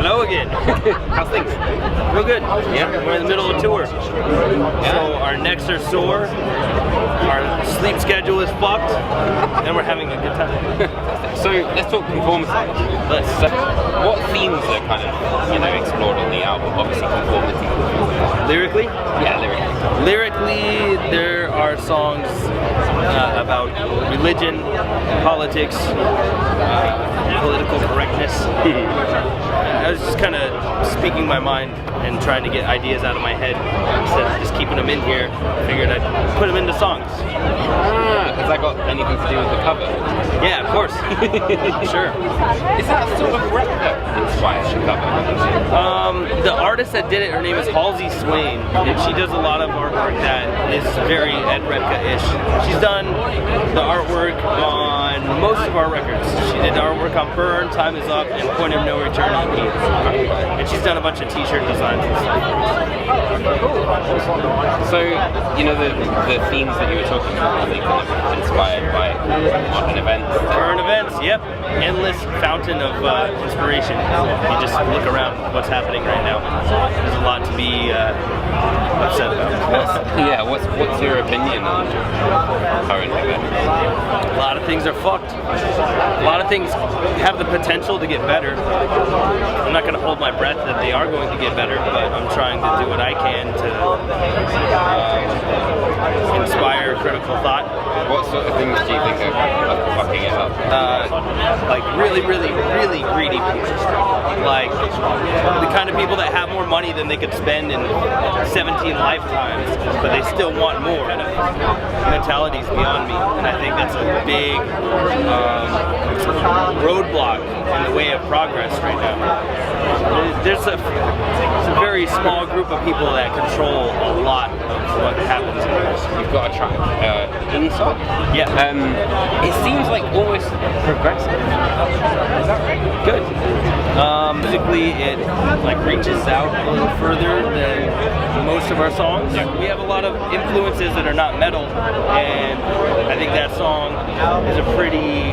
Hello again. How's things? Real good. Yeah. We're in the middle of a tour. Yeah. So our necks are sore, our sleep schedule is fucked, and we're having a good time. So let's talk Conformity. What themes are kind of explored on the album? Obviously Conformity. Lyrically? Yeah, lyrically. Lyrically, there are songs about religion, politics, political correctness. I was just kind of speaking my mind and trying to get ideas out of my head instead of just keeping them in here. I figured I'd put them into songs. Has that got anything to do with the cover? Yeah, of course. Sure. Is that sort of inspired cover? The artist that did it, her name is Halsey Swain, and she does a lot of artwork that is very Ed Repka-ish. She's done the artwork on most of our records. She did the artwork on Burn, Time Is Up, and Point of No Return on Me. And she's done a bunch of t-shirt designs and stuff. So, you know, the themes that you were talking about, are they kind of inspired by modern events? Current events, yep. Endless fountain of inspiration. You just look around what's happening right now. There's a lot to be upset about. Yeah, what's your opinion on current events? A lot of things are fucked. A lot of things have the potential to get better. I'm not going to hold my breath that they are going to get better, but I'm trying to do what I can to inspire critical thought. What sort of things do you think are fucking it up? Like really greedy people. Like the kind of people that have more money than they could spend in 17 lifetimes, but they still want more. Mentality's beyond me, and I think that's a big roadblock in the way of progress right now. There's a very small group of people that control a lot of what happens in us. You've got a track, Inside. Yeah. It seems like almost progressive. Is that right? Good. Musically, it like reaches out a little further than most of our songs. We have a lot of influences that are not metal, and I think that song is a pretty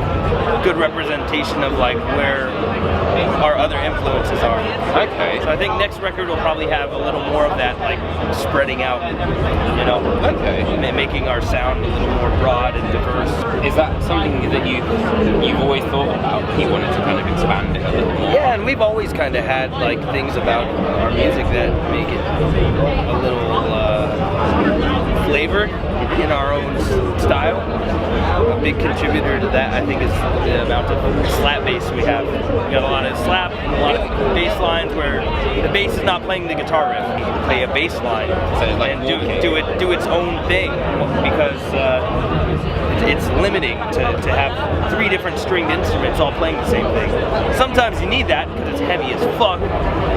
good representation of like where our other influences are. Okay. So I think next record will probably have a little more of that, like spreading out, you know. Okay. Making our sound a little more broad and diverse. Is that something that you've always thought about? You wanted to kind of expand it a little more? Yeah, and we've always kind of had like things about our music that make it a little flavored in our own style. A big contributor to that, I think, is the amount of slap bass we have. We got a lot of slap, and a lot of bass lines where the bass is not playing the guitar riff. You can play a bass line and do its own thing, because it's limiting to have 3 different stringed instruments all playing the same thing. Sometimes you need that because it's heavy as fuck,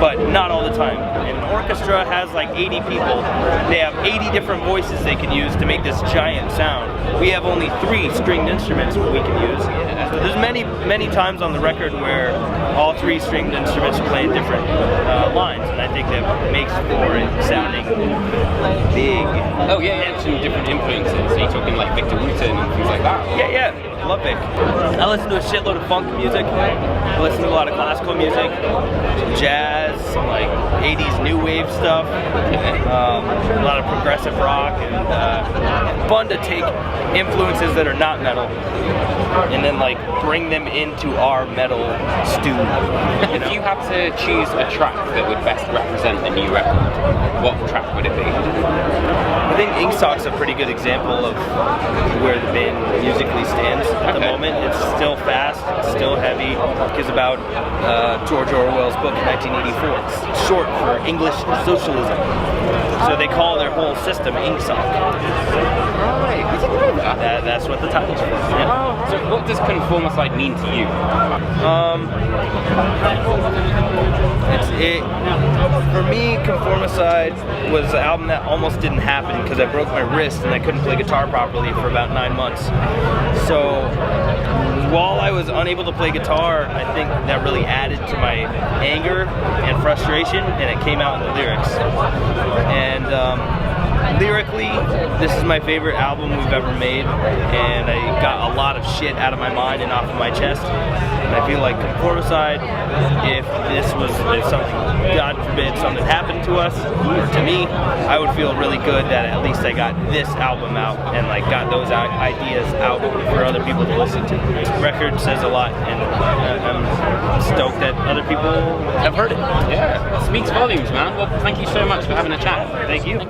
but not all the time. And an orchestra has like 80 people. They have 80 different voices they can use to make this giant sound. We have only 3 stringed instruments we can use. So there's many times on the record where all 3 stringed instruments are playing different lines, and I think that makes for it sounding big. Oh yeah, and some different influences. So you're talking like Victor Wooten and things like that? Yeah. I love Vic. I listen to a shitload of funk music. I listen to a lot of classical music, some jazz, some like 80s new wave stuff, a lot of progressive rock, and fun to take influences that are not metal and then like bring them into our metal stew. If you had to choose a track that would best represent the new record, what track would it be? I think Ink Sock's a pretty good example of where the band musically stands at the moment. It's still fast, it's still heavy. It's about George Orwell's book 1984. It's short for English socialism. So they call their whole system Ink Sock. Right, I didn't know that. That's what the title's from. Yeah. So what does Conformity mean to you? For me, Conformicide was an album that almost didn't happen because I broke my wrist and I couldn't play guitar properly for about 9 months. So while I was unable to play guitar, I think that really added to my anger and frustration, and it came out in the lyrics. And lyrically, this is my favorite album we've ever made, and I got a lot of shit out of my mind and off of my chest. And I feel like Conformity, if something, God forbid, something happened to us, or to me, I would feel really good that at least I got this album out and like got those ideas out for other people to listen to. The record says a lot, and I'm stoked that other people have heard it. Yeah, speaks volumes, man. Well, thank you so much for having a chat. Thank you.